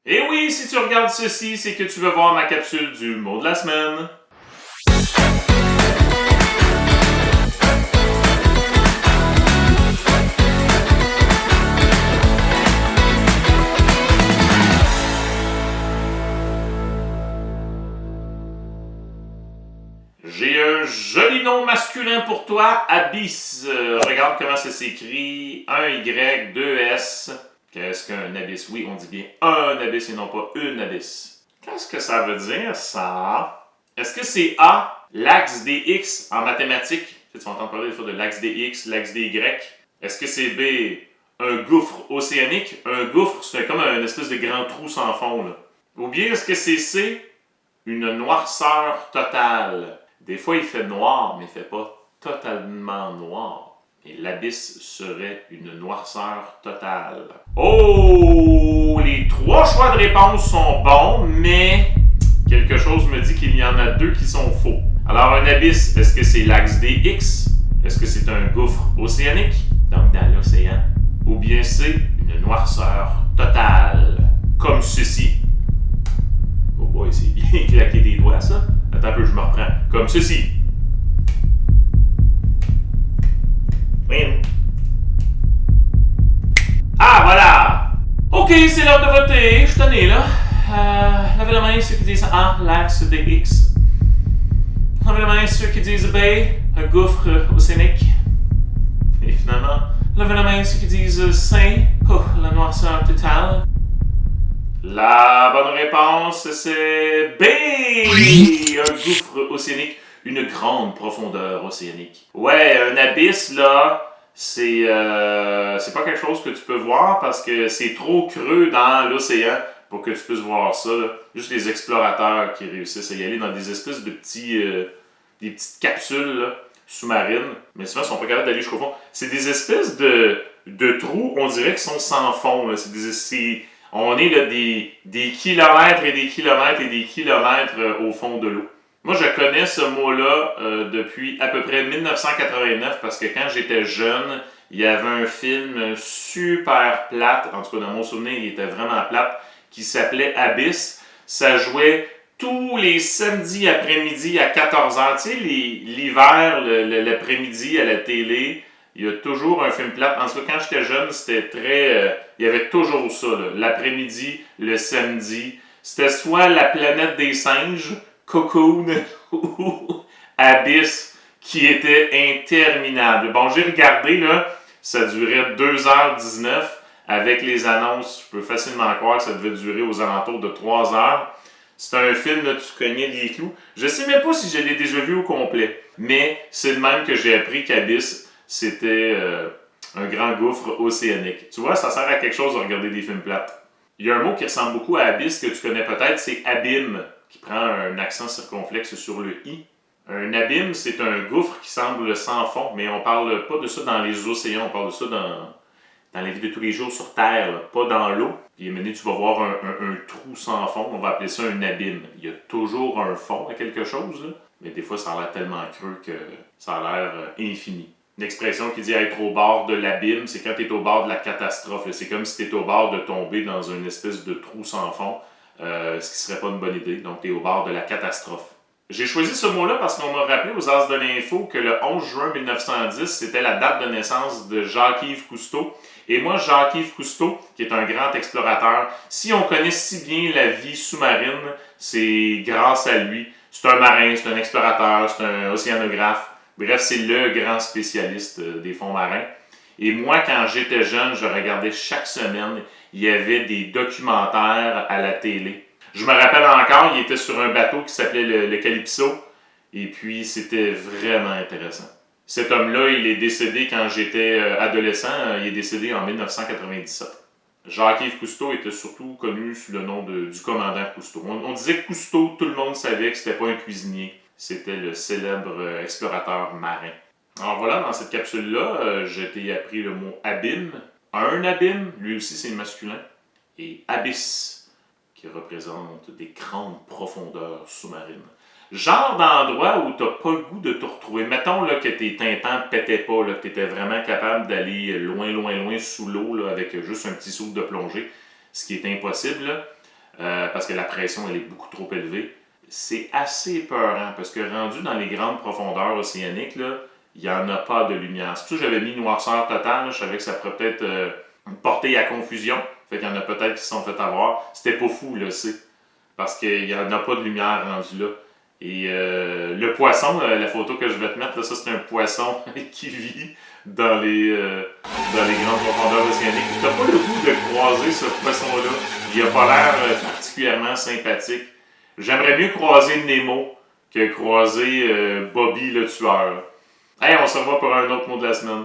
Et oui, si tu regardes ceci, c'est que tu veux voir ma capsule du mot de la semaine. J'ai un joli nom masculin pour toi, Abyss. Regarde comment ça s'écrit. Un Y, 2 S. Qu'est-ce qu'un abysse? Oui, on dit bien un abysse et non pas une abysse. Qu'est-ce que ça veut dire, ça? Est-ce que c'est A, l'axe des X en mathématiques? Tu vas entendre parler des fois de l'axe des X, l'axe des Y. Est-ce que c'est B, un gouffre océanique? Un gouffre, c'est comme un espèce de grand trou sans fond, là. Ou bien est-ce que c'est C, une noirceur totale? Des fois, il fait noir, mais il ne fait pas totalement noir. Et l'abysse serait une noirceur totale. Oh! Les trois choix de réponse sont bons, mais quelque chose me dit qu'il y en a deux qui sont faux. Alors, un abysse, est-ce que c'est l'axe des X? Est-ce que c'est un gouffre océanique, donc dans l'océan? Ou bien c'est une noirceur totale, comme ceci? Oh boy, c'est bien claquer des doigts, ça. Attends un peu, je me reprends. Comme ceci. Ah, voilà! Ok, c'est l'heure de voter. Je suis tanné, là. Levez la main ceux qui disent A, l'axe des X. Levez la main ceux qui disent B, un gouffre océanique. Et finalement, levez la main ceux qui disent C, la noirceur totale. La bonne réponse, c'est B! Un gouffre océanique, une grande profondeur océanique. Ouais, un abysse, là, c'est pas quelque chose que tu peux voir parce que c'est trop creux dans l'océan pour que tu puisses voir ça, là. Juste les explorateurs qui réussissent à y aller dans des espèces de des petites capsules, là, sous-marines, mais souvent, ils sont pas capables d'aller jusqu'au fond. C'est des espèces de trous, on dirait, qui sont sans fond, là. On est là, des kilomètres et des kilomètres et des kilomètres au fond de l'eau. Moi, je connais ce mot-là depuis à peu près 1989 parce que quand j'étais jeune, il y avait un film super plate, en tout cas dans mon souvenir, il était vraiment plate, qui s'appelait Abyss. Ça jouait tous les samedis après-midi à 14h. Tu sais, l'hiver, l'après-midi à la télé, il y a toujours un film plate. En tout cas, quand j'étais jeune, c'était très... il y avait toujours ça, là. L'après-midi, le samedi. C'était soit La planète des singes, Cocoon, ou Abyss, qui était interminable. Bon, j'ai regardé, là, ça durait 2h19. Avec les annonces, je peux facilement croire que ça devait durer aux alentours de 3 heures. C'est un film, là, tu cognais les clous. Je sais même pas si je l'ai déjà vu au complet. Mais c'est le même que j'ai appris qu'Abyss, c'était un grand gouffre océanique. Tu vois, ça sert à quelque chose de regarder des films plates. Il y a un mot qui ressemble beaucoup à Abyss que tu connais peut-être, c'est abîme, qui prend un accent circonflexe sur le i. Un abîme, c'est un gouffre qui semble sans fond, mais on parle pas de ça dans les océans, on parle de ça dans la vie de tous les jours sur Terre, là, pas dans l'eau. Puis à un moment donné, tu vas voir un trou sans fond, on va appeler ça un abîme. Il y a toujours un fond à quelque chose, là, mais des fois, ça a l'air tellement creux que ça a l'air infini. Une expression qui dit être au bord de l'abîme, c'est quand tu es au bord de la catastrophe. C'est comme si tu es au bord de tomber dans une espèce de trou sans fond, ce qui serait pas une bonne idée. Donc, tu es au bord de la catastrophe. J'ai choisi ce mot-là parce qu'on m'a rappelé aux As de l'Info que le 11 juin 1910, c'était la date de naissance de Jacques-Yves Cousteau. Et moi, Jacques-Yves Cousteau, qui est un grand explorateur, si on connaît si bien la vie sous-marine, c'est grâce à lui. C'est un marin, c'est un explorateur, c'est un océanographe. Bref, c'est le grand spécialiste des fonds marins. Et moi, quand j'étais jeune, je regardais chaque semaine, il y avait des documentaires à la télé. Je me rappelle encore, il était sur un bateau qui s'appelait le Calypso. Et puis, c'était vraiment intéressant. Cet homme-là, il est décédé quand j'étais adolescent. Il est décédé en 1997. Jacques-Yves Cousteau était surtout connu sous le nom du commandant Cousteau. On disait Cousteau, tout le monde savait que c'était pas un cuisinier. C'était le célèbre explorateur marin. Alors voilà, dans cette capsule-là, je t'ai appris le mot abîme. Un abîme, lui aussi c'est masculin. Et abysse, qui représente des grandes profondeurs sous-marines. Genre d'endroit où t'as pas le goût de te retrouver. Mettons là, que tes tympans ne pétaient pas, là, que tu étais vraiment capable d'aller loin, loin, loin sous l'eau là, avec juste un petit souffle de plongée, ce qui est impossible. Là. parce que la pression elle est beaucoup trop élevée. C'est assez peurant parce que rendu dans les grandes profondeurs océaniques, là, il n'y en a pas de lumière. C'est pour ça que j'avais mis noirceur totale. Je savais que ça pourrait peut-être porter à confusion. Fait qu'il y en a peut-être qui se sont fait avoir. C'était pas fou, là, c'est. Parce qu'il n'y en a pas de lumière rendue là. Et le poisson, la photo que je vais te mettre, là, ça c'est un poisson qui vit dans les grandes profondeurs océaniques. Tu n'as pas le goût de croiser ce poisson-là. Il n'a pas l'air particulièrement sympathique. J'aimerais mieux croiser Nemo que croiser Bobby le tueur. Hey, on se revoit pour un autre mot de la semaine.